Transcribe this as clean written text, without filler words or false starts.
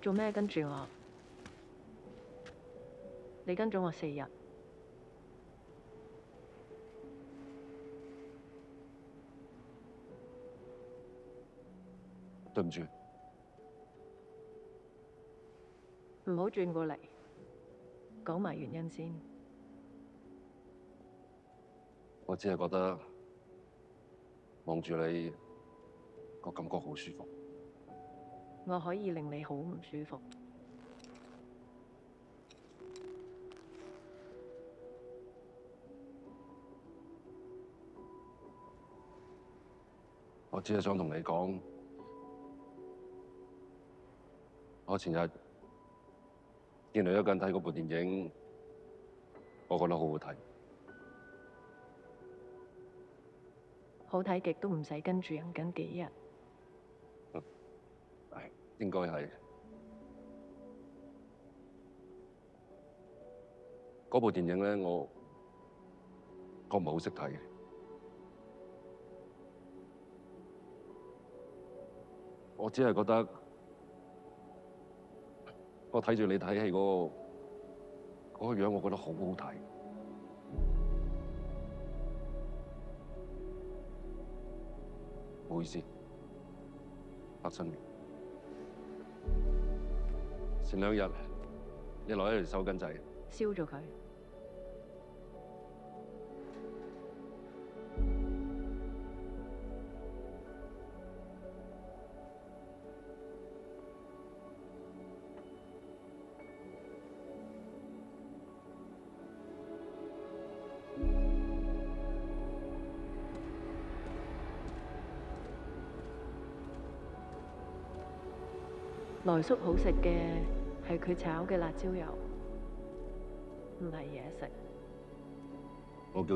做咩跟住我？你跟咗我4日，對唔住，唔好轉過嚟，講埋原因先。我只係覺得望住你個感覺好舒服。我可以令你好唔舒服。我只係想同你講，我前日見你一個人睇嗰部電影，我覺得好好睇。好睇極都唔使跟住人跟幾日。應該係嗰部電影咧，我唔係好識睇。我只係覺得我睇住你睇戲嗰個樣，我覺得好好睇。唔好意思，嚇親你。前2日你攞一條手巾仔，燒咗佢。來叔好食嘅係佢炒嘅辣椒油，唔係嘢食。我叫